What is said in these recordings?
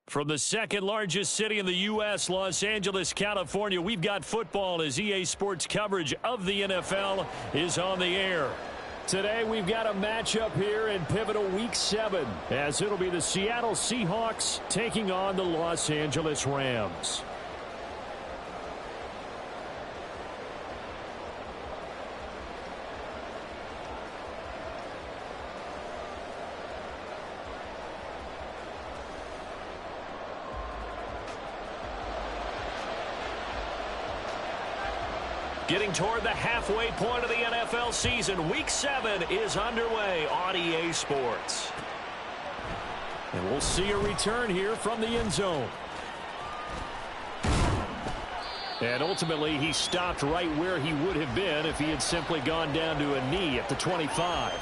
From the second largest city in the U.S., Los Angeles, California, we've got football as EA Sports coverage of the NFL is on the air. Today, we've got a matchup here in pivotal Week 7, as it'll be the Seattle Seahawks taking on the Los Angeles Rams. Getting toward the halfway point of the NFL season, Week 7 is underway on EA Sports. And we'll see a return here from the end zone. And ultimately, he stopped right where he would have been if he had simply gone down to a knee at the 25.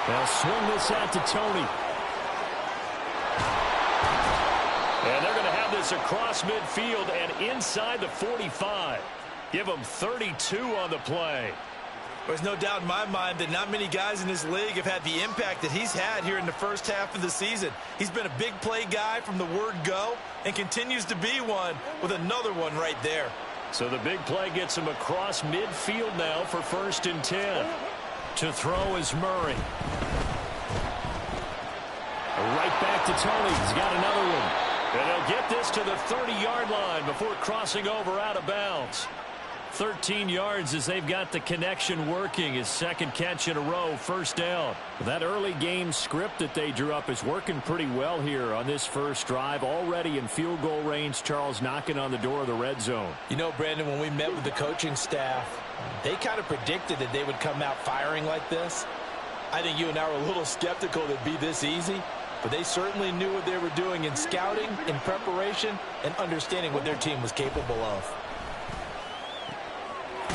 They'll swing this out to Tony. And they're going to have this across midfield and inside the 45. Give them 32 on the play. There's no doubt in my mind that not many guys in this league have had the impact that he's had here in the first half of the season. He's been a big play guy from the word go and continues to be one with another one right there. So the big play gets him across midfield now for 1st and 10. To throw is Murray. Right back to Tony. He's got another one. And he'll get this to the 30-yard line before crossing over out of bounds. 13 yards as they've got the connection working. His second catch in a row, 1st down. That early game script that they drew up is working pretty well here on this first drive. Already in field goal range, Charles knocking on the door of the red zone. You know, Brandon, when we met with the coaching staff, they kind of predicted that they would come out firing like this. I think you and I were a little skeptical that it'd be this easy, but they certainly knew what they were doing in scouting, in preparation, and understanding what their team was capable of.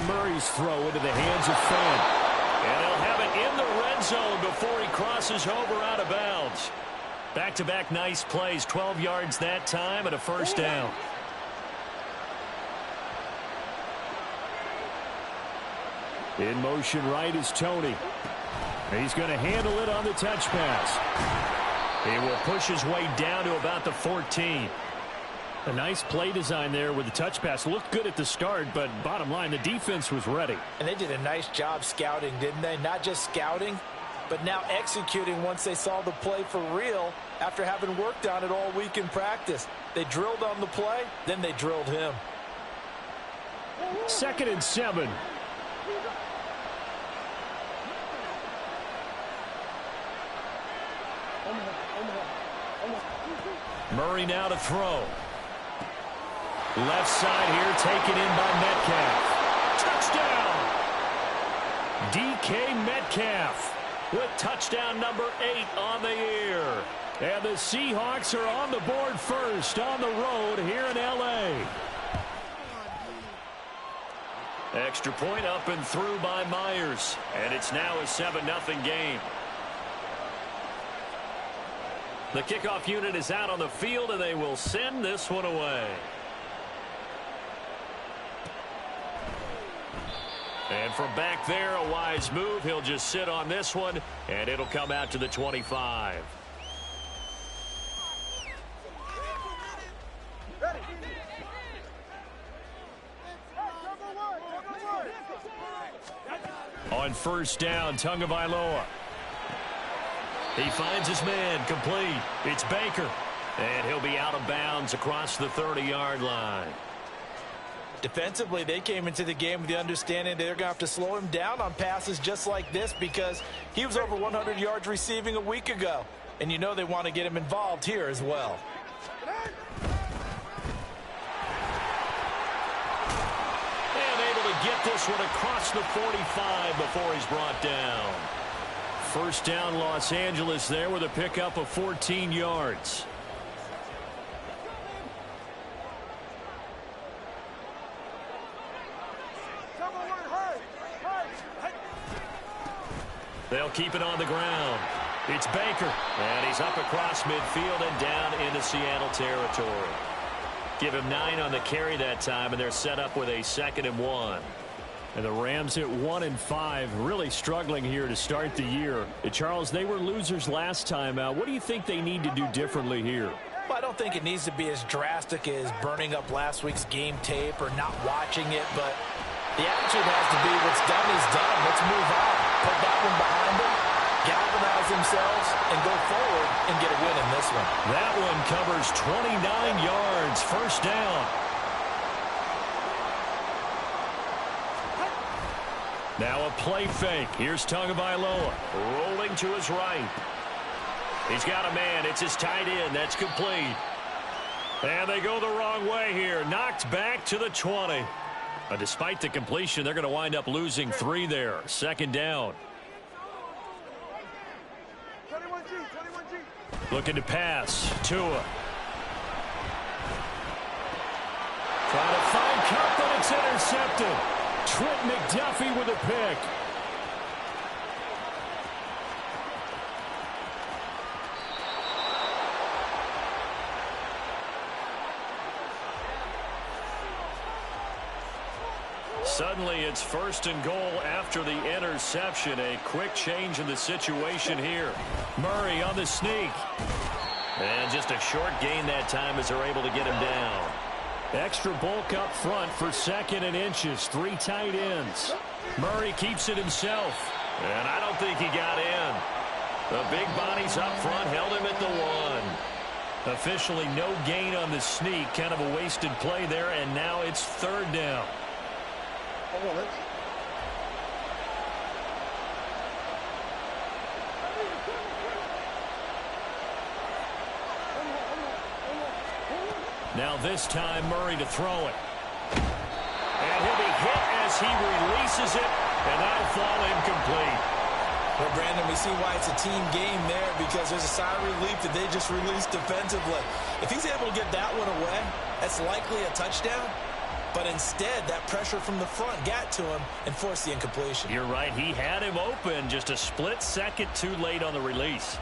Murray's throw into the hands of Fant. And he'll have it in the red zone before he crosses over out of bounds. Back-to-back nice plays, 12 yards that time and a 1st down. In motion right is Tony. He's going to handle it on the touch pass. He will push his way down to about the 14. A nice play design there with the touch pass. Looked good at the start, but bottom line, the defense was ready. And they did a nice job scouting, didn't they? Not just scouting, but now executing once they saw the play for real after having worked on it all week in practice. They drilled on the play, then they drilled him. 2nd and 7. Murray now to throw. Left side here, taken in by Metcalf. Touchdown! DK Metcalf with touchdown number 8 on the year. And the Seahawks are on the board first on the road here in L.A. Extra point up and through by Myers. And it's now a 7-0 game. The kickoff unit is out on the field, and they will send this one away. And from back there, a wise move. He'll just sit on this one, and it'll come out to the 25. On 1st down, Tagovailoa. He finds his man, complete. It's Baker. And he'll be out of bounds across the 30-yard line. Defensively, they came into the game with the understanding they're going to have to slow him down on passes just like this because he was over 100 yards receiving a week ago. And you know they want to get him involved here as well. And able to get this one across the 45 before he's brought down. 1st down, Los Angeles there with a pickup of 14 yards. They'll keep it on the ground. It's Baker, and he's up across midfield and down into Seattle territory. Give him 9 on the carry that time, and they're set up with a 2nd and 1. And the Rams at 1-5, really struggling here to start the year. Charles, they were losers last time out. What do you think they need to do differently here? Well, I don't think it needs to be as drastic as burning up last week's game tape or not watching it, but the attitude has to be what's done is done. Let's move on. Put that one behind them, galvanize themselves, and go forward and get a win in this one. That one covers 29 yards, 1st down. Now a play fake. Here's Tagovailoa rolling to his right. He's got a man. It's his tight end. That's complete. And they go the wrong way here. Knocked back to the 20. But despite the completion, they're going to wind up losing 3 there. 2nd down. Looking to pass. Tua. Trying to find Kupp, but it's intercepted. Trent McDuffie with a pick. Suddenly it's 1st and goal after the interception. A quick change in the situation here. Murray on the sneak. And just a short gain that time as they're able to get him down. Extra bulk up front for 2nd and inches. 3 tight ends. Murray keeps it himself. And I don't think he got in. The big bodies up front held him at the 1. Officially no gain on the sneak. Kind of a wasted play there. And now it's 3rd down. Now this time Murray to throw it. And he'll be hit as he releases it, and that'll fall incomplete. Well, Brandon, we see why it's a team game there, because there's a sigh of relief that they just released defensively. If he's able to get that one away, that's likely a touchdown. But instead, that pressure from the front got to him and forced the incompletion. You're right. He had him open, just a split second too late on the release.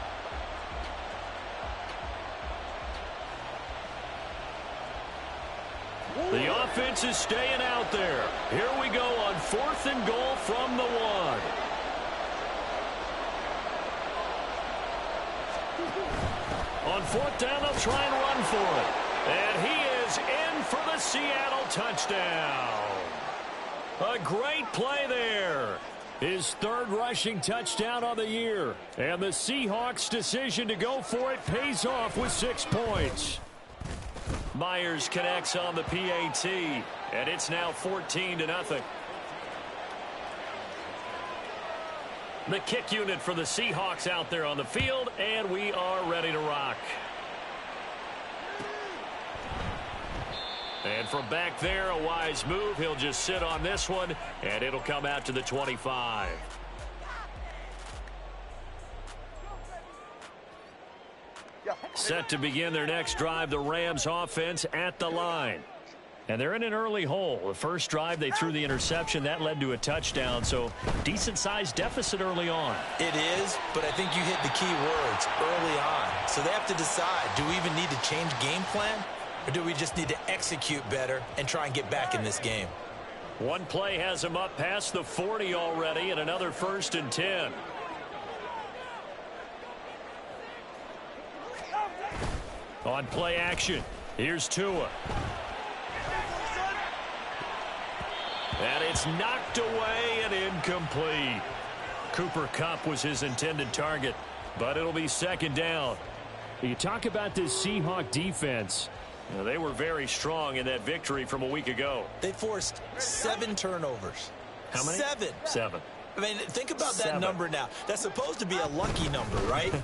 The offense is staying out there. Here we go on 4th and goal from the 1. On 4th down, they'll try and run for it. And he is in for the Seattle touchdown. A great play there. His 3rd rushing touchdown on the year. And the Seahawks' decision to go for it pays off with 6 points. Myers connects on the PAT, and it's now 14-0. The kick unit for the Seahawks out there on the field, and we are ready to rock. And from back there, a wise move. He'll just sit on this one, and it'll come out to the 25. Set to begin their next drive, the Rams offense at the line. And they're in an early hole. The first drive, they threw the interception. That led to a touchdown, so decent-sized deficit early on. It is, but I think you hit the key words, early on. So they have to decide, do we even need to change game plan, or do we just need to execute better and try and get back in this game? One play has him up past the 40 already, and another 1st and 10. On play action, here's Tua. And it's knocked away and incomplete. Cooper Kupp was his intended target, but it'll be 2nd down. You talk about this Seahawk defense. Now, they were very strong in that victory from a week ago. They forced 7 turnovers. How many? 7. 7. I mean, think about that number now. That's supposed to be a lucky number, right?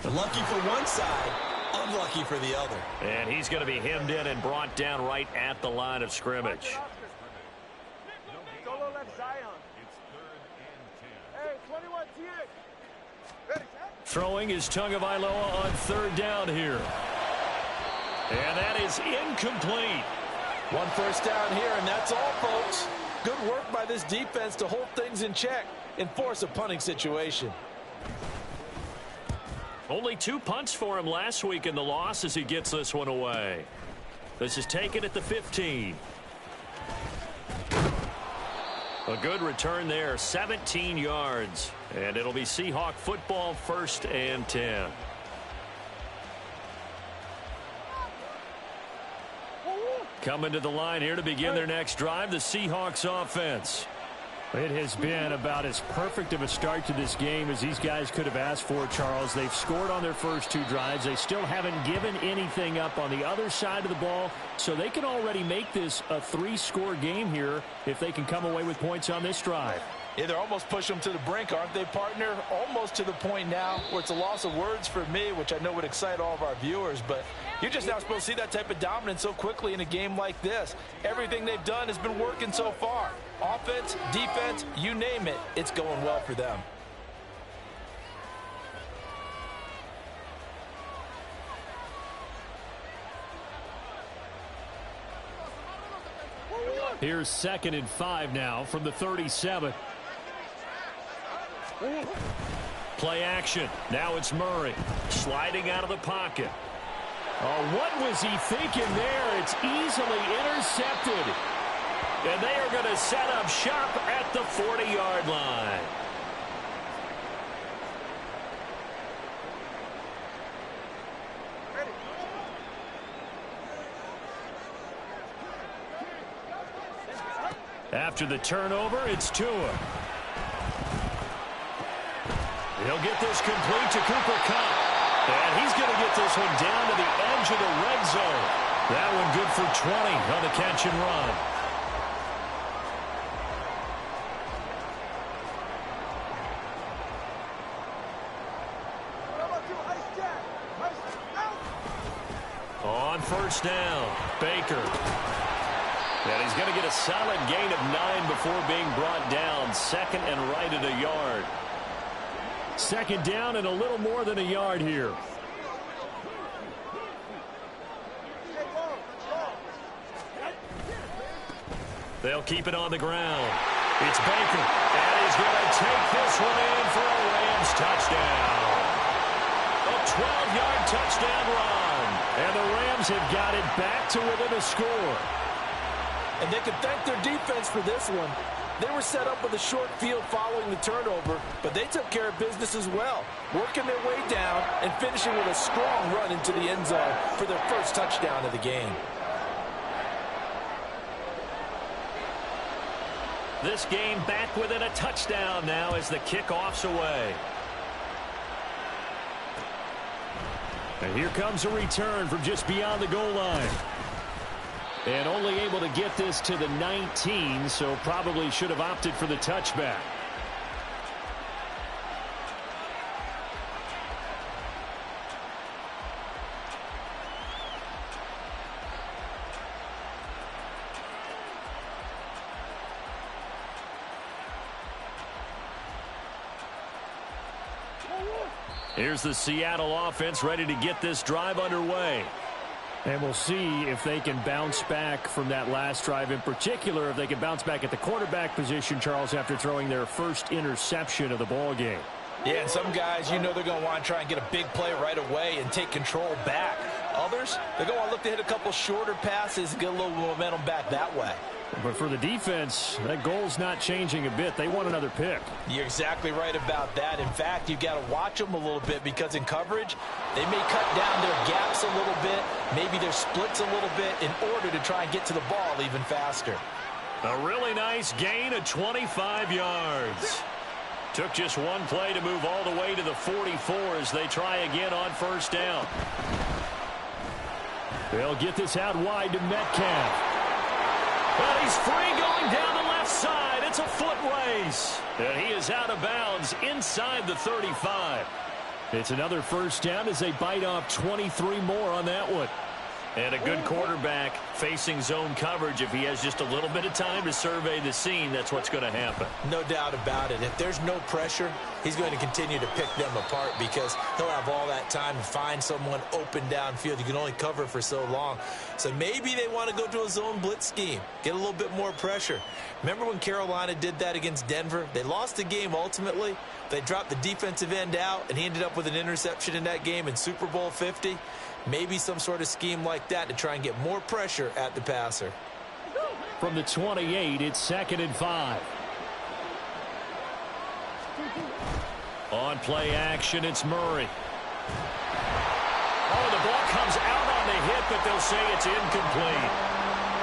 Lucky for one side, unlucky for the other. And he's going to be hemmed in and brought down right at the line of scrimmage. Throwing is Tagovailoa on 3rd down here. And that is incomplete. 1 first down here, and that's all, folks. Good work by this defense to hold things in check and force a punting situation. Only 2 punts for him last week in the loss as he gets this one away. This is taken at the 15. A good return there, 17 yards. And it'll be Seahawk football, 1st and 10. Coming to the line here to begin their next drive, the Seahawks offense. It has been about as perfect of a start to this game as these guys could have asked for, Charles. They've scored on their first 2 drives. They still haven't given anything up on the other side of the ball, so they can already make this a 3-score game here if they can come away with points on this drive. Yeah, they're almost pushing them to the brink, aren't they, partner? Almost to the point now where it's a loss of words for me, which I know would excite all of our viewers, but you're just not supposed to see that type of dominance so quickly in a game like this. Everything they've done has been working so far. Offense, defense, you name it, it's going well for them. Here's 2nd and 5 now from the 37. Play action. Now it's Murray sliding out of the pocket. Oh, what was he thinking there? It's easily intercepted. And they are going to set up shop at the 40-yard line. After the turnover, it's Tua. He'll get this complete to Cooper Kupp. And he's going to get this one down to the edge of the red zone. That one good for 20 on the catch and run. On 1st down, Baker. And he's going to get a solid gain of 9 before being brought down. 2nd and right at a yard. 2nd down and a little more than a yard here. They'll keep it on the ground. It's Baker. And he's going to take this one in for a Rams touchdown. A 12-yard touchdown run. And the Rams have got it back to within a score. And they can thank their defense for this one. They were set up with a short field following the turnover, but they took care of business as well, working their way down and finishing with a strong run into the end zone for their first touchdown of the game. This game back within a touchdown now as the kickoff's away. And here comes a return from just beyond the goal line. And only able to get this to the 19, so probably should have opted for the touchback. Here's the Seattle offense ready to get this drive underway. And we'll see if they can bounce back from that last drive, in particular if they can bounce back at the quarterback position, Charles, after throwing their first interception of the ball game. Yeah, and some guys, you know they're going to want to try and get a big play right away and take control back. Others, they're going to want to look to hit a couple shorter passes and get a little momentum back that way. But for the defense, that goal's not changing a bit. They want another pick. You're exactly right about that. In fact, you've got to watch them a little bit because in coverage, they may cut down their gaps a little bit, maybe their splits a little bit in order to try and get to the ball even faster. A really nice gain of 25 yards. Took just one play to move all the way to the 44 as they try again on 1st down. They'll get this out wide to Metcalf. Well, he's free going down the left side. It's a foot race. And he is out of bounds inside the 35. It's another 1st down as they bite off 23 more on that one. And a good quarterback facing zone coverage. If he has just a little bit of time to survey the scene, that's what's going to happen. No doubt about it. If there's no pressure, he's going to continue to pick them apart because he'll have all that time to find someone open downfield. You can only cover for so long. So maybe they want to go to a zone blitz scheme, get a little bit more pressure. Remember when Carolina did that against Denver? They lost the game ultimately. They dropped the defensive end out, and he ended up with an interception in that game in Super Bowl 50. Maybe some sort of scheme like that to try and get more pressure at the passer. From the 28, it's 2nd and 5. On play action, it's Murray. Oh, the ball comes out on the hit, but they'll say it's incomplete.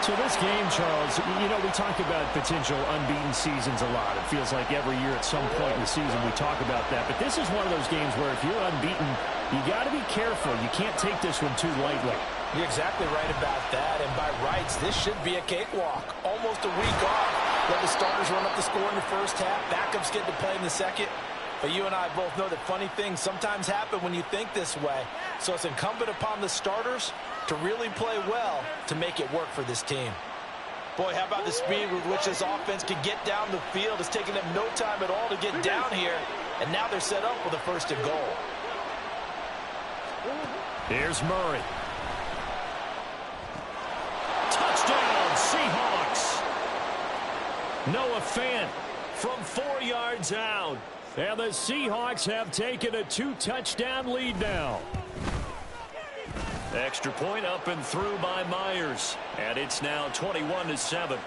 So this game, Charles, you know, we talk about potential unbeaten seasons a lot. It feels like every year at some point in the season we talk about that. But this is one of those games where if you're unbeaten, you got to be careful. You can't take this one too lightly. You're exactly right about that. And by rights, this should be a cakewalk. Almost a week off. Let the starters run up the score in the first half. Backups get to play in the second. But you and I both know that funny things sometimes happen when you think this way. So it's incumbent upon the starters to really play well to make it work for this team. Boy, how about the speed with which this offense can get down the field? It's taken them no time at all to get down here. And now they're set up with a 1st and goal. Here's Murray. Touchdown, Seahawks. Noah Fant from 4 yards out. And the Seahawks have taken a 2-touchdown lead now. Extra point up and through by Myers. And it's now 21-7.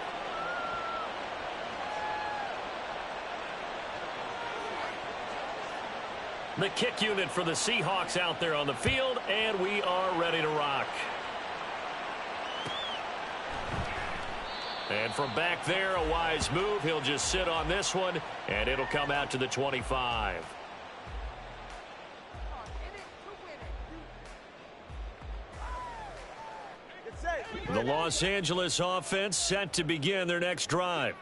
The kick unit for the Seahawks out there on the field, and we are ready to rock. And from back there, a wise move. He'll just sit on this one, and it'll come out to the 25. The Los Angeles offense set to begin their next drive.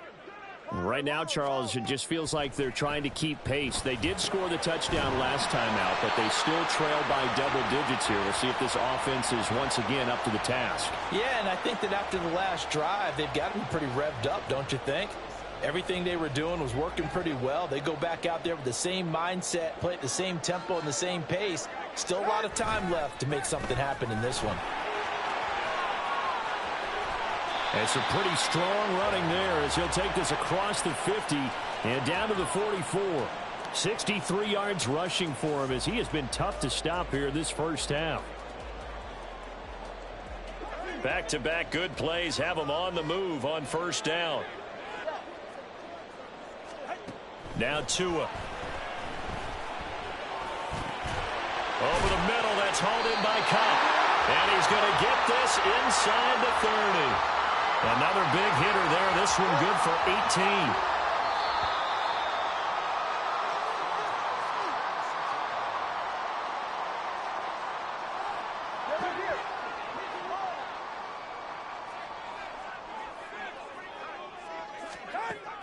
Right now, Charles, it just feels like they're trying to keep pace. They did score the touchdown last time out, but they still trail by double digits here. We'll see if this offense is once again up to the task. Yeah, and I think that after the last drive, they've got to be pretty revved up, don't you think? Everything they were doing was working pretty well. They go back out there with the same mindset, play at the same tempo and the same pace. Still a lot of time left to make something happen in this one. And some pretty strong running there as he'll take this across the 50 and down to the 44. 63 yards rushing for him as he has been tough to stop here this first half. Back-to-back good plays have him on the move on 1st down. Now Tua. Over the middle, that's hauled in by Cobb. And he's going to get this inside the 30. Another big hitter there. This one good for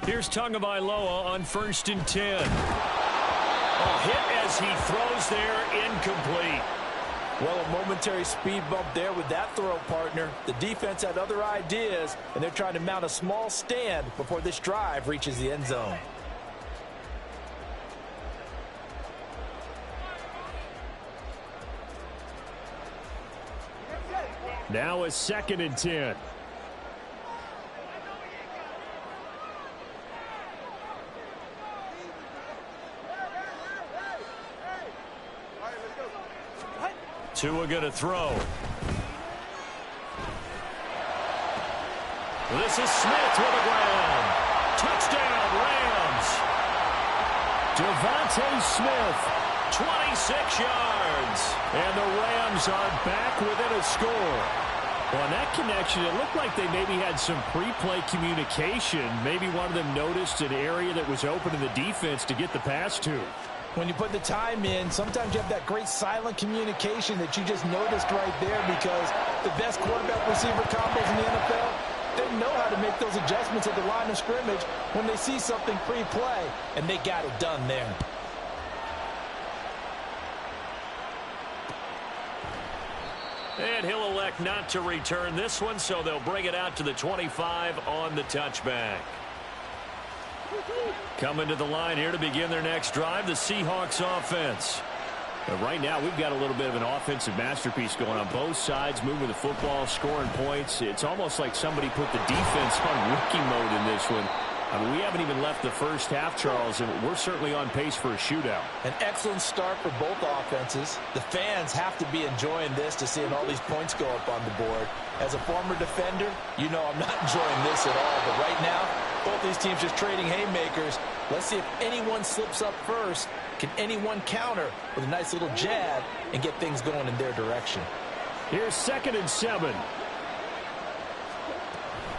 18. Here's Tagovailoa on 1st and 10. A hit as he throws there, incomplete. Well, a momentary speed bump there with that throw, partner. The defense had other ideas, and they're trying to mount a small stand before this drive reaches the end zone. Now a 2nd and 10. Tua going to throw. This is Smith with a grab. Touchdown, Rams. Devontae Smith. 26 yards. And the Rams are back within a score. Well, on that connection, it looked like they maybe had some pre-play communication. Maybe one of them noticed an area that was open in the defense to get the pass to. When you put the time in, sometimes you have that great silent communication that you just noticed right there, because the best quarterback-receiver combos in the NFL, they know how to make those adjustments at the line of scrimmage when they see something pre-play, and they got it done there. And he'll elect not to return this one, so they'll bring it out to the 25 on the touchback. Coming to the line here to begin their next drive, the Seahawks offense. But right now, we've got a little bit of an offensive masterpiece going on both sides, moving the football, scoring points. It's almost like somebody put the defense on rookie mode in this one. I mean, we haven't even left the first half, Charles, and we're certainly on pace for a shootout. An excellent start for both offenses. The fans have to be enjoying this to seeing all these points go up on the board. As a former defender, you know I'm not enjoying this at all. But right now, both these teams just trading haymakers. Let's see if anyone slips up first. Can anyone counter with a nice little jab and get things going in their direction? Here's 2nd and 7.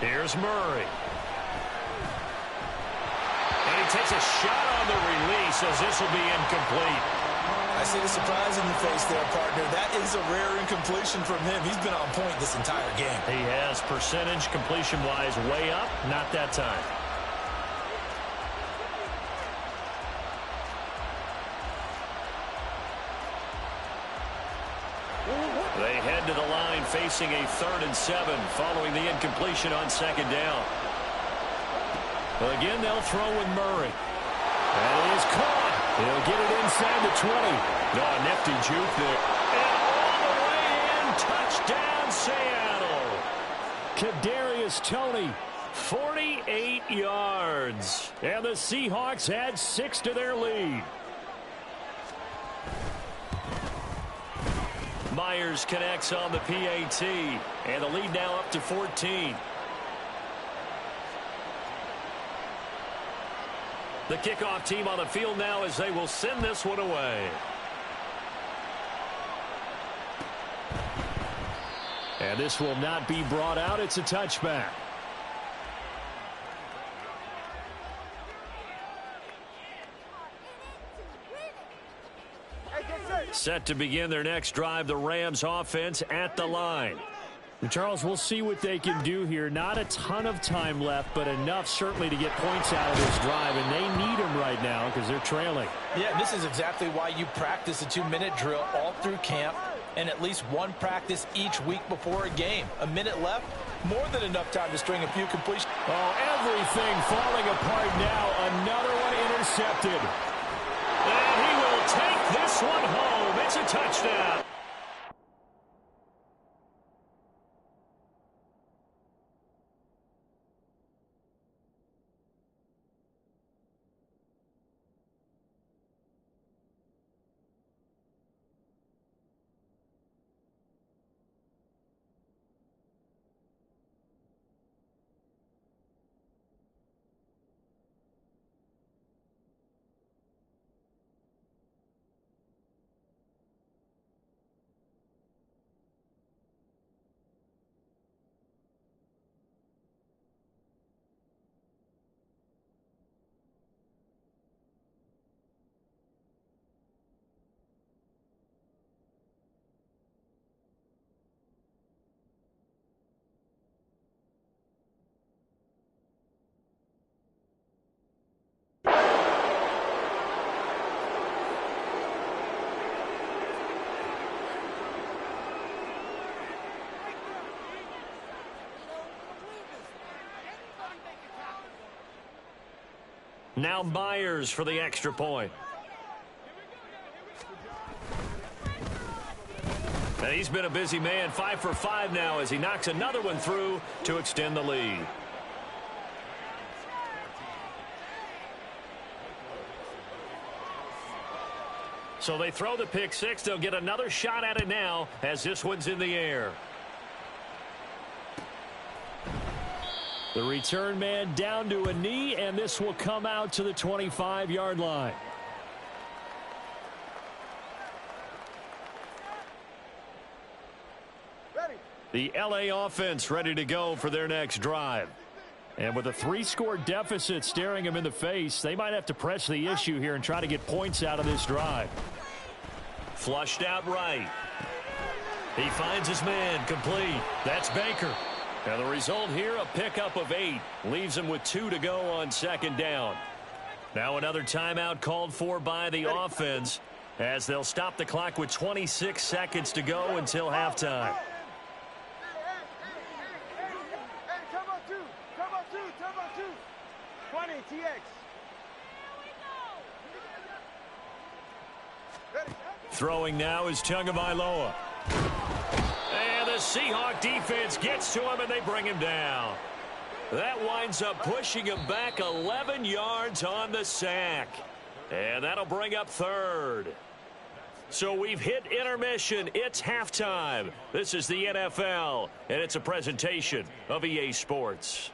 Here's Murray. And he takes a shot on the release as this will be incomplete. I see the surprise in your face there, partner. That is a rare incompletion from him. He's been on point this entire game. He has percentage completion-wise way up, not that time. They head to the line facing a 3rd and 7 following the incompletion on 2nd down. Again, they'll throw with Murray. That is caught. He'll get it inside the 20. No, nifty juke there. And all the way in, touchdown Seattle. Kadarius Toney, 48 yards. And the Seahawks had 6 to their lead. Myers connects on the PAT. And the lead now up to 14. The kickoff team on the field now as they will send this one away. And this will not be brought out. It's a touchback. Set to begin their next drive, the Rams offense at the line. And Charles, we'll see what they can do here. Not a ton of time left, but enough certainly to get points out of this drive, and they need them right now because they're trailing. Yeah, this is exactly why you practice a 2-minute drill all through camp and at least one practice each week before a game. A minute left, more than enough time to string a few completions. Oh, everything falling apart now. Another one intercepted. And he will take this one home. It's a touchdown. Now Myers for the extra point. And he's been a busy man, 5 for 5 now as he knocks another one through to extend the lead. So they throw the pick six. They'll get another shot at it now as this one's in the air. The return man down to a knee, and this will come out to the 25-yard line. The LA offense ready to go for their next drive. And with a 3-score deficit staring them in the face, they might have to press the issue here and try to get points out of this drive. Flushed out right. He finds his man complete. That's Baker. And the result here, a pickup of 8. Leaves him with 2 to go on second down. Now another timeout called for by the offense as they'll stop the clock with 26 seconds to go until halftime. two. 20, TX. Throwing now is Tagovailoa. And the Seahawk defense gets to him, and they bring him down. That winds up pushing him back 11 yards on the sack. And that'll bring up third. So we've hit intermission. It's halftime. This is the NFL, and it's a presentation of EA Sports.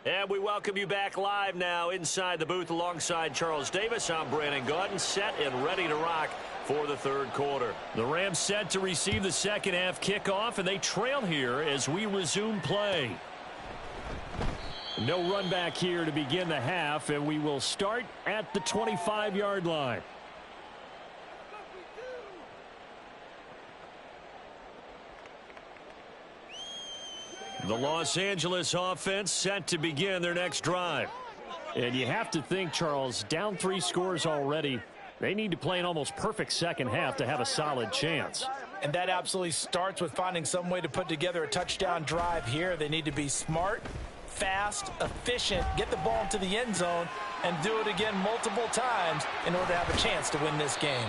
And we welcome you back live now inside the booth alongside Charles Davis. I'm Brandon Gaudin, set and ready to rock for the third quarter. The Rams set to receive the second half kickoff, and they trail here as we resume play. No run back here to begin the half, and we will start at the 25-yard line. The Los Angeles offense set to begin their next drive. And you have to think, Charles, down 3 scores already. They need to play an almost perfect second half to have a solid chance. And that absolutely starts with finding some way to put together a touchdown drive here. They need to be smart, fast, efficient, get the ball into the end zone, and do it again multiple times in order to have a chance to win this game.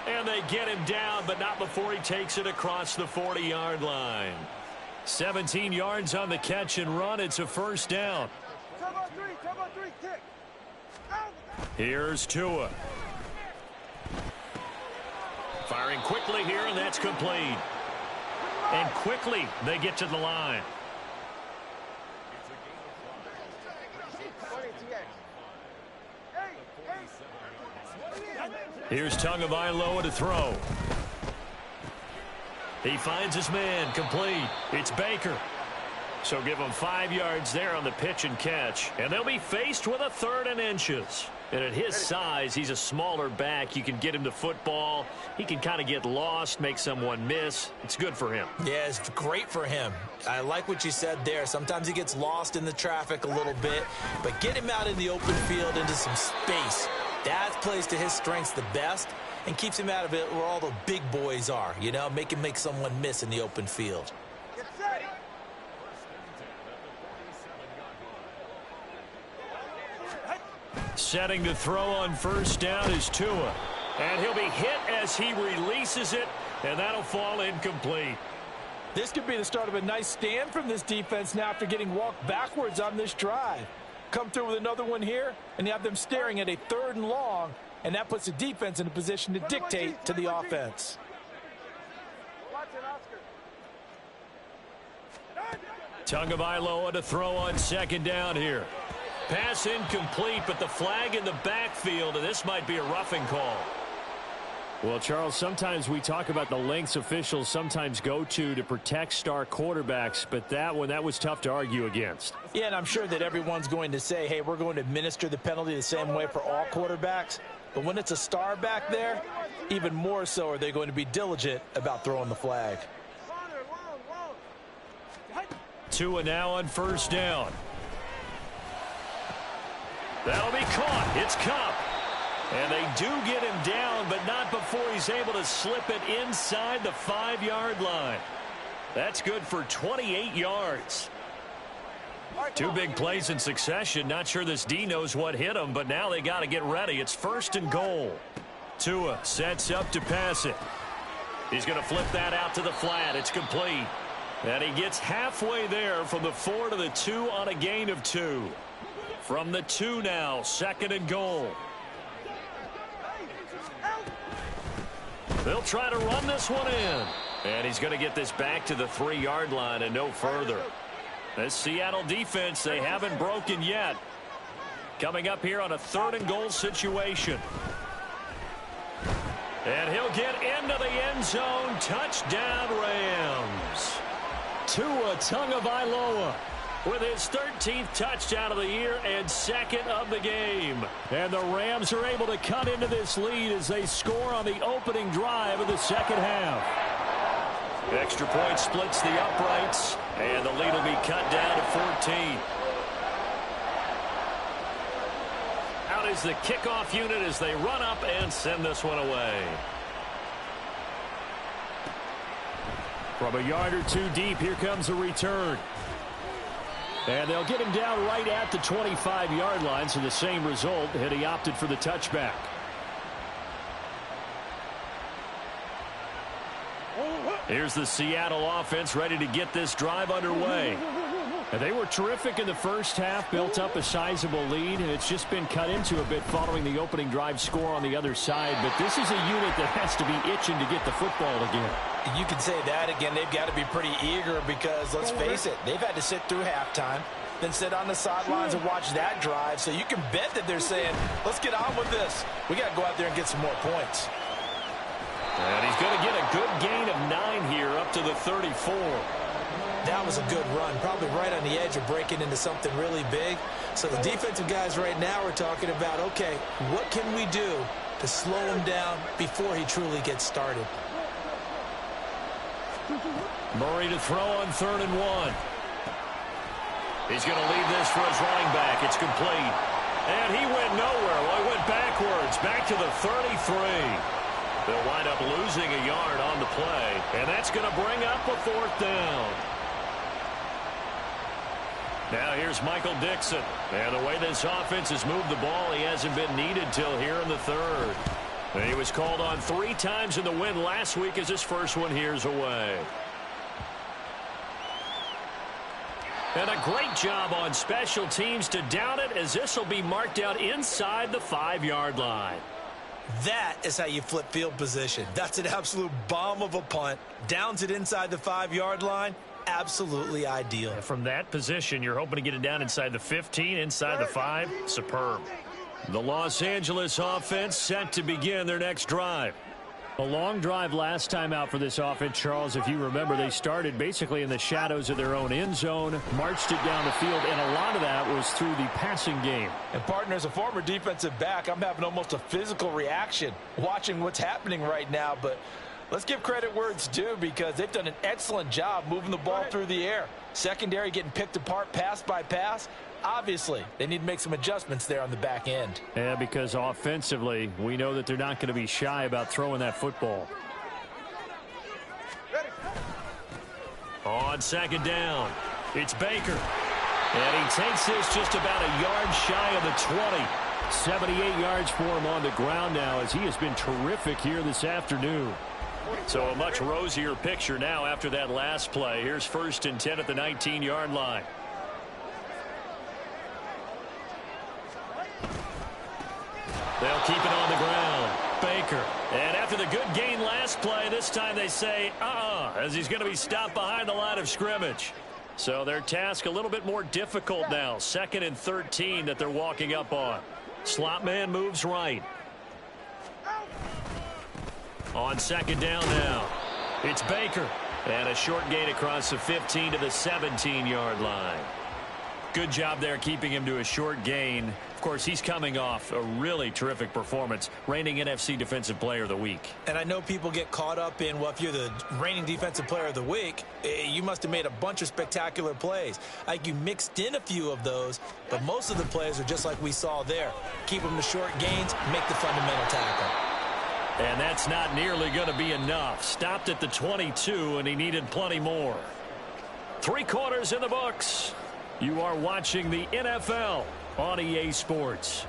And they get him down, but not before he takes it across the 40-yard line. 17 yards on the catch and run. It's a first down. Turbo three, kick. Here's Tua. Firing quickly here, and that's complete. And quickly they get to the line. 20, TX. Here's Tagovailoa to throw. He finds his man, complete. It's Baker. So give him 5 yards there on the pitch and catch. And they'll be faced with a 3rd and inches. And at his size, he's a smaller back. You can get him the football. He can kind of get lost, make someone miss. It's good for him. Yeah, it's great for him. I like what you said there. Sometimes he gets lost in the traffic a little bit. But get him out in the open field into some space. That plays to his strengths the best and keeps him out of it where all the big boys are. You know, make him make someone miss in the open field. Get set. Setting to throw on first down is Tua. And he'll be hit as he releases it, and that'll fall incomplete. This could be the start of a nice stand from this defense now after getting walked backwards on this drive. Come through with another one here, and you have them staring at a 3rd and long, and that puts the defense in a position to dictate to the offense. Tagovailoa to throw on second down here. Pass incomplete, but the flag in the backfield, and this might be a roughing call. Well, Charles, sometimes we talk about the lengths officials sometimes go to protect star quarterbacks, but that was tough to argue against. Yeah, and I'm sure that everyone's going to say, hey, we're going to administer the penalty the same way for all quarterbacks. But when it's a star back there, even more so are they going to be diligent about throwing the flag. Tua now on first down. That'll be caught. It's Kupp. And they do get him down, but not before he's able to slip it inside the 5-yard line. That's good for 28 yards. 2 big plays in succession. Not sure this D knows what hit him, but now they got to get ready. It's 1st and goal. Tua sets up to pass it. He's going to flip that out to the flat. It's complete. And he gets halfway there from the 4 to the 2 on a gain of 2. From the 2 now, 2nd and goal. They'll try to run this one in. And he's going to get this back to the 3-yard line and no further. This Seattle defense, they haven't broken yet. Coming up here on a 3rd and goal situation. And he'll get into the end zone. Touchdown, Rams. Tua Tagovailoa with his 13th touchdown of the year and 2nd of the game. And the Rams are able to cut into this lead as they score on the opening drive of the second half. Extra point splits the uprights. And the lead will be cut down to 14. Out is the kickoff unit as they run up and send this one away. From a yard or two deep, here comes a return. And they'll get him down right at the 25-yard line, so the same result, and he opted for the touchback. Here's the Seattle offense ready to get this drive underway. And they were terrific in the first half, built up a sizable lead, and it's just been cut into a bit following the opening drive score on the other side. But this is a unit that has to be itching to get the football again. You can say that again. They've got to be pretty eager because, let's face it, they've had to sit through halftime, then sit on the sidelines and watch that drive. So you can bet that they're saying, let's get on with this. We got to go out there and get some more points. And he's going to get a good gain of 9 here up to the 34. That was a good run, probably right on the edge of breaking into something really big. So the defensive guys right now are talking about, okay, what can we do to slow him down before he truly gets started? Murray to throw on 3rd and 1. He's going to leave this for his running back. It's complete. And he went nowhere. Well, he went backwards, back to the 33. They'll wind up losing a yard on the play, and that's going to bring up a 4th down. Now here's Michael Dixon. And the way this offense has moved the ball, he hasn't been needed till here in the 3rd. And he was called on 3 times in the win last week as his first one here's away. And a great job on special teams to down it, as this will be marked out inside the 5-yard line. That is how you flip field position. That's an absolute bomb of a punt. Downs it inside the 5-yard line. Absolutely ideal. From that position, you're hoping to get it down inside the 15, inside the 5. Superb. The Los Angeles offense set to begin their next drive. A long drive last time out for this offense, Charles. If you remember, they started basically in the shadows of their own end zone, marched it down the field, and a lot of that was through the passing game. And, partner, as a former defensive back, I'm having almost a physical reaction watching what's happening right now. But let's give credit where it's due, because they've done an excellent job moving the ball through the air. Secondary getting picked apart pass by pass. Obviously, they need to make some adjustments there on the back end. Yeah, because offensively, we know that they're not going to be shy about throwing that football. On 2nd down, it's Baker. And he takes this just about a yard shy of the 20. 78 yards for him on the ground now, as he has been terrific here this afternoon. So a much rosier picture now after that last play. Here's 1st and 10 at the 19-yard line. They'll keep it on the ground. Baker. And after the good gain last play, this time they say, as he's going to be stopped behind the line of scrimmage. So their task a little bit more difficult now. 2nd and 13 that they're walking up on. Slot man moves right. On 2nd down now, it's Baker. And a short gain across the 15 to the 17-yard line. Good job there keeping him to a short gain. Of course, he's coming off a really terrific performance, reigning NFC Defensive Player of the Week. And I know people get caught up in, well, if you're the reigning Defensive Player of the Week, you must have made a bunch of spectacular plays. Like, you mixed in a few of those, but most of the plays are just like we saw there. Keep them to short gains, make the fundamental tackle. And that's not nearly going to be enough. Stopped at the 22, and he needed plenty more. 3 quarters in the books. You are watching the NFL on EA Sports.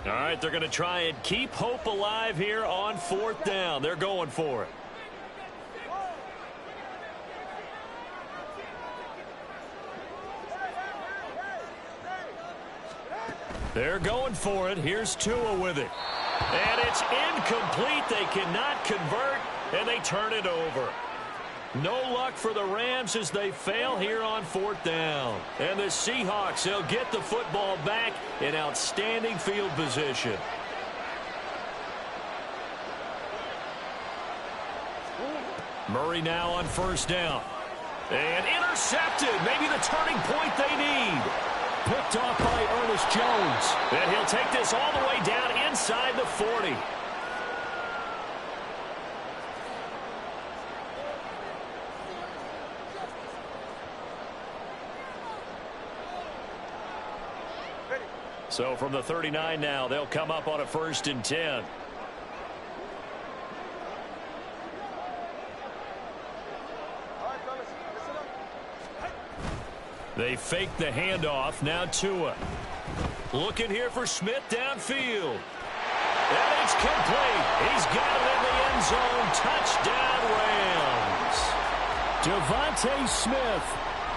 All right, they're going to try and keep hope alive here on 4th down. They're going for it. They're going for it. Here's Tua with it. And it's incomplete. They cannot convert, and they turn it over. No luck for the Rams as they fail here on 4th down. And the Seahawks, they'll get the football back in outstanding field position. Murray now on 1st down. And intercepted. Maybe the turning point they need. Picked off by Ernest Chris Jones. And he'll take this all the way down inside the 40. So from the 39 now, they'll come up on a 1st and 10. They fake the handoff. Now Tua. Looking here for Smith downfield. And it's complete. He's got it in the end zone. Touchdown, Rams. Devontae Smith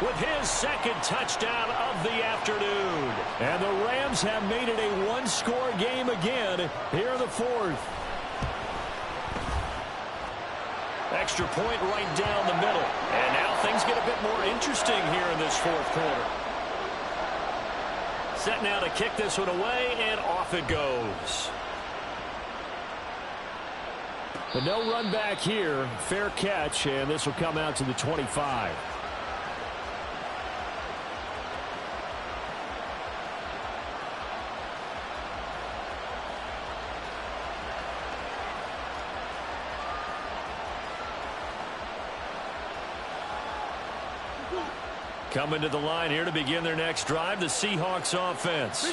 with his 2nd touchdown of the afternoon. And the Rams have made it a one-score game again here in the 4th. Extra point right down the middle. And now things get a bit more interesting here in this 4th quarter. Set now to kick this one away, and off it goes. But no run back here. Fair catch, and this will come out to the 25. Coming to the line here to begin their next drive, the Seahawks offense.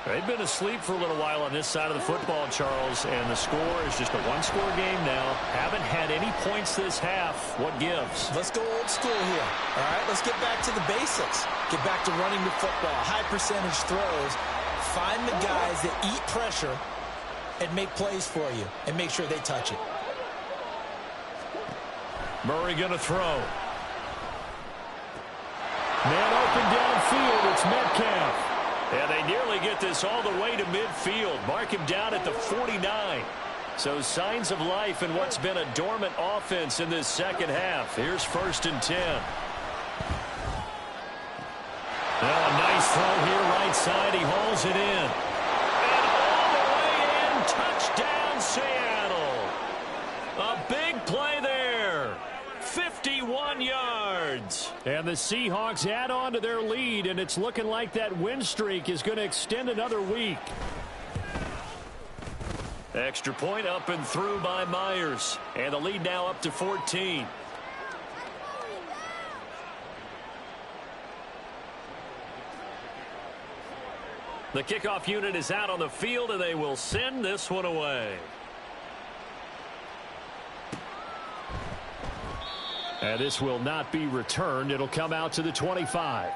They've been asleep for a little while on this side of the football, Charles, and the score is just a one-score game now. Haven't had any points this half. What gives? Let's go old school here. All right, let's get back to the basics. Get back to running the football, high percentage throws. Find the guys that eat pressure and make plays for you and make sure they touch it. Murray going to throw. Man open downfield, it's Metcalf. And they nearly get this all the way to midfield. Mark him down at the 49. So signs of life in what's been a dormant offense in this second half. Here's 1st and 10. Well, a nice throw here right side. He hauls it in. And all the way in. Touchdown, Seattle. A big play there. 51 yards. And the Seahawks add on to their lead, and it's looking like that win streak is going to extend another week. Extra point up and through by Myers. And the lead now up to 14. The kickoff unit is out on the field, and they will send this one away. And this will not be returned. It'll come out to the 25.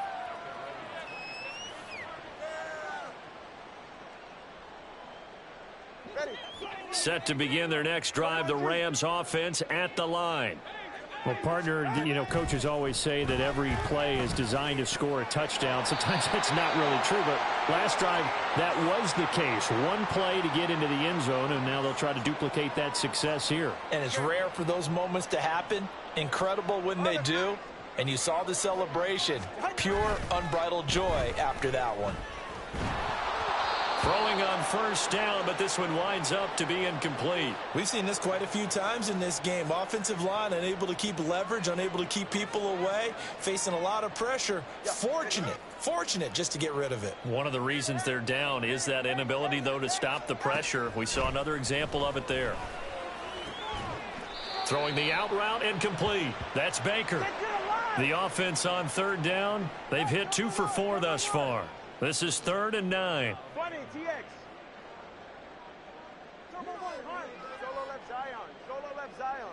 Set to begin their next drive, the Rams offense at the line. Well, partner, you know, coaches always say that every play is designed to score a touchdown. Sometimes that's not really true, but last drive, that was the case. One play to get into the end zone, and now they'll try to duplicate that success here. And it's rare for those moments to happen. Incredible when they do. And you saw the celebration. Pure, unbridled joy after that one. Throwing on 1st down, but this one winds up to be incomplete. We've seen this quite a few times in this game. Offensive line unable to keep leverage, unable to keep people away, facing a lot of pressure. Fortunate just to get rid of it. One of the reasons they're down is that inability, though, to stop the pressure. We saw another example of it there. Throwing the out route, incomplete. That's Baker. The offense on 3rd down. They've hit 2 for 4 thus far. This is 3rd and 9. 20, TX. Solo left Zion. Solo left Zion.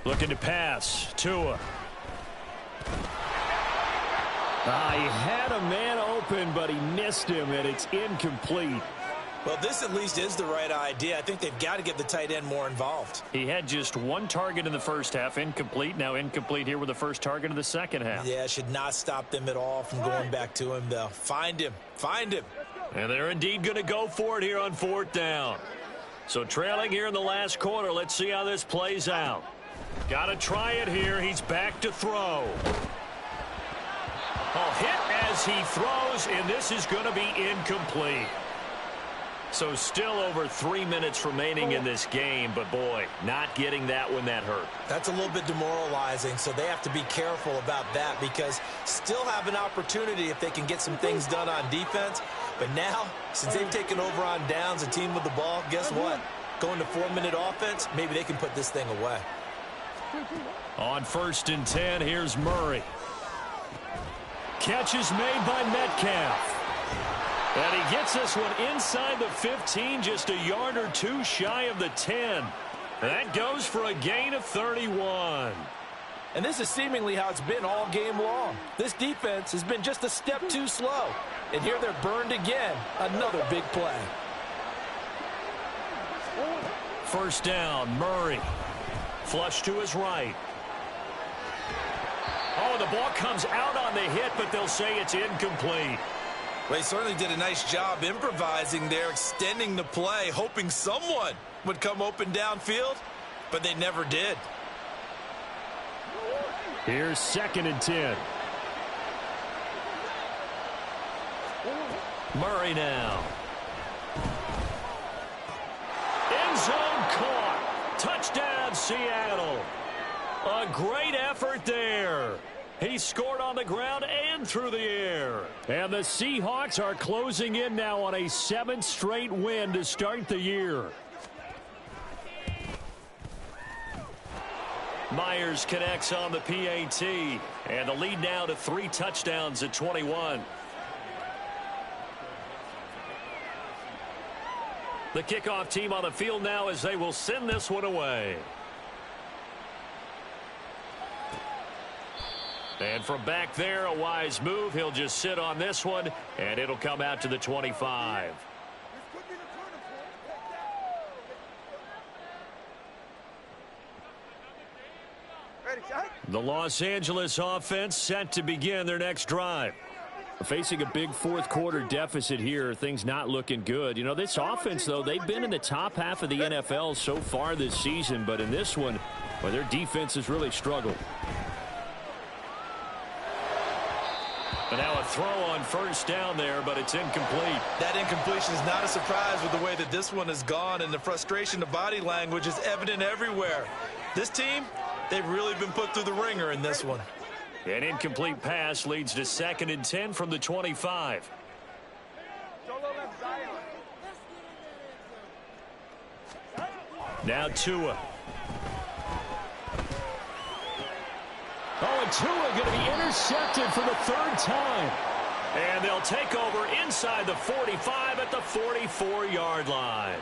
Looking to pass. Tua. He had a man open, but he missed him, and it's incomplete. Well, this at least is the right idea. I think they've got to get the tight end more involved. He had just 1 target in the first half, incomplete. Now incomplete here with the first target of the second half. Yeah, should not stop them at all from going back to him, though. Find him. And they're indeed going to go for it here on 4th down. So trailing here in the last quarter. Let's see how this plays out. Got to try it here. He's back to throw. Hit as he throws, and this is going to be incomplete. So still over 3 minutes remaining in this game, but boy, not getting that when that hurt. That's a little bit demoralizing, so they have to be careful about that because still have an opportunity if they can get some things done on defense. But now, since they've taken over on downs, a team with the ball, guess what? Going to 4-minute offense, maybe they can put this thing away. On 1st and 10, here's Murray. Catch is made by Metcalf. And he gets this one inside the 15, just a yard or two shy of the 10. That goes for a gain of 31. And this is seemingly how it's been all game long. This defense has been just a step too slow. And here they're burned again. Another big play. 1st down, Murray. Flush to his right. Oh, the ball comes out on the hit, but they'll say it's incomplete. Well, he certainly did a nice job improvising there, extending the play, hoping someone would come open downfield, but they never did. Here's 2nd and 10. Murray now. End zone caught. Touchdown, Seattle. A great effort there. He scored on the ground and through the air. And the Seahawks are closing in now on a 7th straight win to start the year. Myers connects on the PAT. And the lead now to 3 touchdowns at 21. The kickoff team on the field now as they will send this one away. And from back there, a wise move. He'll just sit on this one, and it'll come out to the 25. The Los Angeles offense set to begin their next drive. Facing a big 4th quarter deficit here, things not looking good. You know, this offense, though, they've been in the top half of the NFL so far this season, but in this one, well, their defense has really struggled. And now a throw on 1st down there, but it's incomplete. That incompletion is not a surprise with the way that this one has gone, and the frustration of body language is evident everywhere. This team, they've really been put through the ringer in this one. An incomplete pass leads to 2nd and 10 from the 25. Now Tua. Oh, and Tua going to be intercepted for the 3rd time. And they'll take over inside the 45 at the 44-yard line.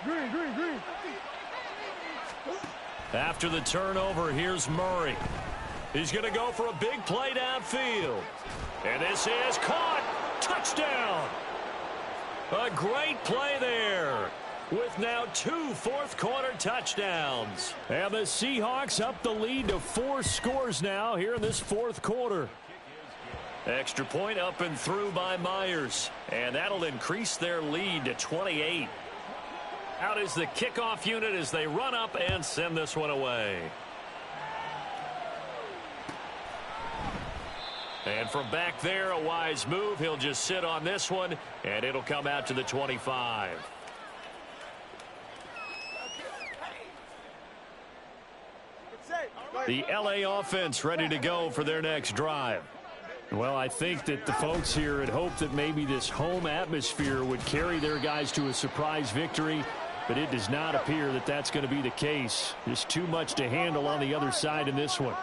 Green. After the turnover, here's Murray. He's going to go for a big play downfield. And this is caught. Touchdown. A great play there with now 2 4th-quarter touchdowns. And the Seahawks up the lead to 4 scores now here in this 4th quarter. Extra point up and through by Myers. And that'll increase their lead to 28. Out is the kickoff unit as they run up and send this one away. And from back there, a wise move. He'll just sit on this one, and it'll come out to the 25. The LA offense ready to go for their next drive. Well, I think that the folks here had hoped that maybe this home atmosphere would carry their guys to a surprise victory, but it does not appear that that's going to be the case. There's too much to handle on the other side in this one.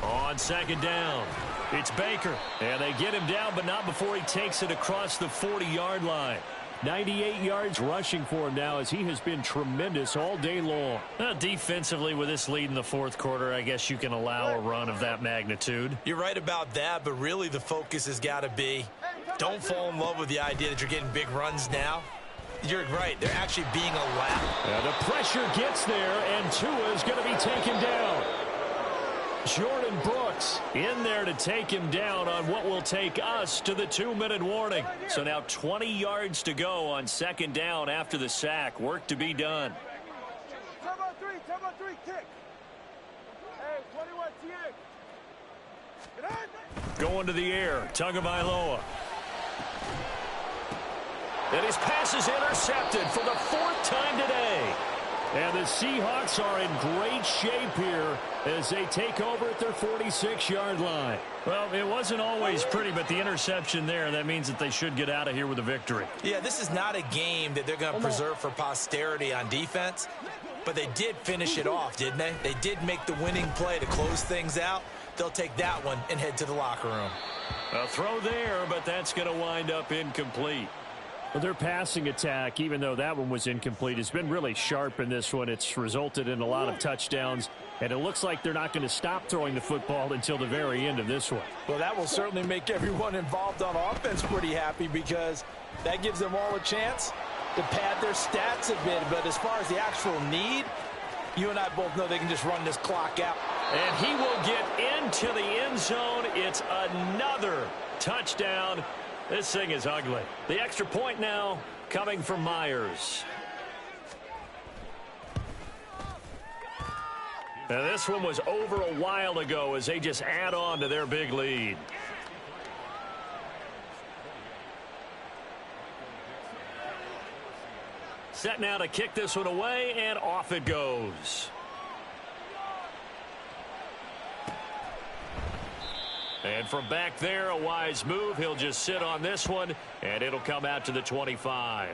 On 2nd down, it's Baker. And they get him down, but not before he takes it across the 40-yard line. 98 yards rushing for him now as he has been tremendous all day long. Defensively, with this lead in the 4th quarter, I guess you can allow a run of that magnitude. You're right about that, but really the focus has got to be don't fall in love with the idea that you're getting big runs now. You're right. They're actually being allowed. The pressure gets there, and Tua is going to be taken down. Jordan Brooks in there to take him down on what will take us to the 2-minute warning. So now 20 yards to go on second down after the sack. Work to be done. Turbo 3, kick. Hey, 21, TX. Going to the air, Tagovailoa. And his pass is intercepted for the 4th time today. And the Seahawks are in great shape here as they take over at their 46-yard line. Well, it wasn't always pretty, but the interception there, that means that they should get out of here with a victory. Yeah, this is not a game that they're going to preserve for posterity on defense, but they did finish it off, didn't they? They did make the winning play to close things out. They'll take that one and head to the locker room. A throw there, but that's going to wind up incomplete. Well, their passing attack, even though that one was incomplete, has been really sharp in this one. It's resulted in a lot of touchdowns, and it looks like they're not going to stop throwing the football until the very end of this one. Well, that will certainly make everyone involved on offense pretty happy because that gives them all a chance to pad their stats a bit. But as far as the actual need, you and I both know they can just run this clock out. And he will get into the end zone. It's another touchdown. This thing is ugly. The extra point now coming from Myers. Now this one was over a while ago as they just add on to their big lead. Set now to kick this one away, and off it goes. And from back there, a wise move. He'll just sit on this one, and it'll come out to the 25.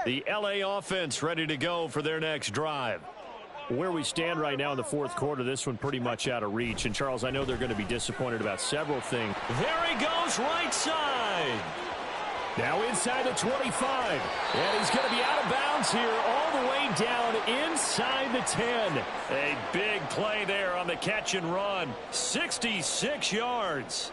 The LA offense ready to go for their next drive. Where we stand right now in the fourth quarter, this one pretty much out of reach. And, Charles, I know they're going to be disappointed about several things. There he goes, right side. Now inside the 25. And he's going to be out of bounds here all the way down inside the 10. A big play there on the catch and run. 66 yards.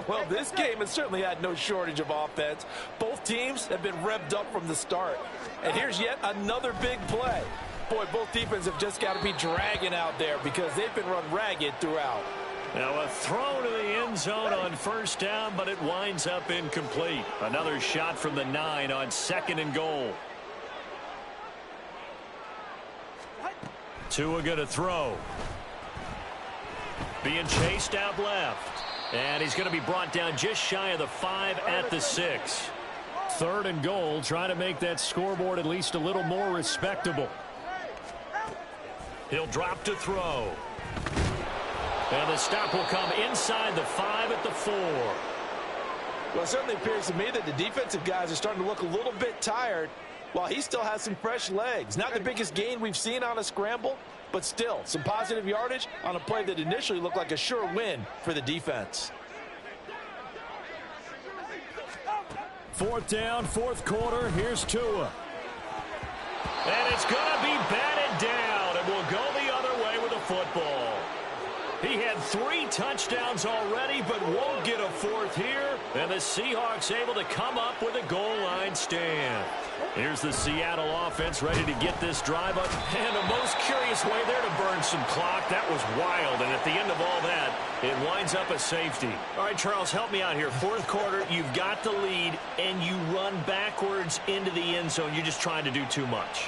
Well, this game has certainly had no shortage of offense. Both teams have been revved up from the start. And here's yet another big play. Boy, both defenses have just got to be dragging out there because they've been run ragged throughout. Now a throw to the end zone on first down, but it winds up incomplete. Another shot from the 9 on 2nd and goal. Tua going to throw. Being chased out left. And he's going to be brought down just shy of the 5 at the 6. 3rd and goal, trying to make that scoreboard at least a little more respectable. He'll drop to throw. And the stop will come inside the 5 at the 4. Well, it certainly appears to me that the defensive guys are starting to look a little bit tired while he still has some fresh legs. Not the biggest gain we've seen on a scramble, but still some positive yardage on a play that initially looked like a sure win for the defense. 4th down, 4th quarter. Here's Tua. And it's going to be batted down, and we'll go the other way with the football. He had 3 touchdowns already, but won't get a 4th here. And the Seahawks able to come up with a goal line stand. Here's the Seattle offense ready to get this drive up. And the most curious way there to burn some clock. That was wild. And at the end of all that, it winds up a safety. All right, Charles, help me out here. 4th quarter, you've got the lead, and you run backwards into the end zone. You're just trying to do too much.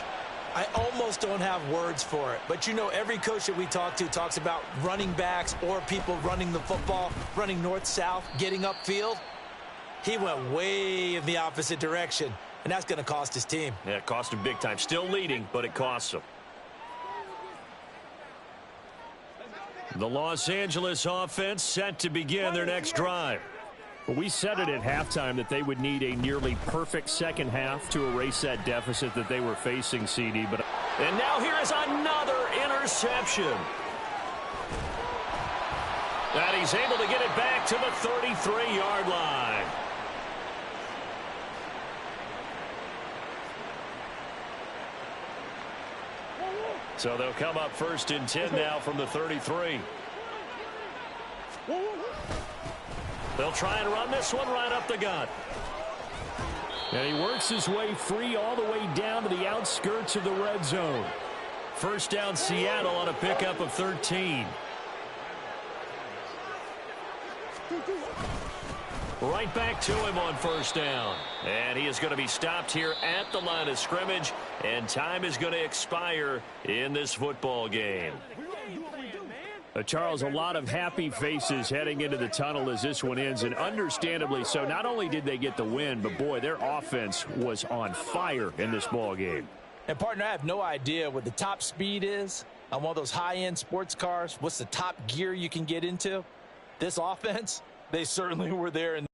I almost don't have words for it. But, you know, every coach that we talk to talks about running backs or people running the football, running north-south, getting upfield. He went way in the opposite direction, and that's going to cost his team. Yeah, it cost him big time. Still leading, but it costs him. The Los Angeles offense set to begin their next drive. Well, we said it at halftime that they would need a nearly perfect second half to erase that deficit that they were facing, CD. And now here is another interception. And he's able to get it back to the 33-yard line. So they'll come up 1st and 10 now from the 33. They'll try and run this one right up the gut. And he works his way free all the way down to the outskirts of the red zone. First down Seattle on a pickup of 13. Right back to him on first down. And he is going to be stopped here at the line of scrimmage. And time is going to expire in this football game. Charles, a lot of happy faces heading into the tunnel as this one ends, and understandably so. Not only did they get the win, but boy, their offense was on fire in this ball game. And partner, I have no idea what the top speed is on one of those high-end sports cars. What's the top gear you can get into? This offense, they certainly were there in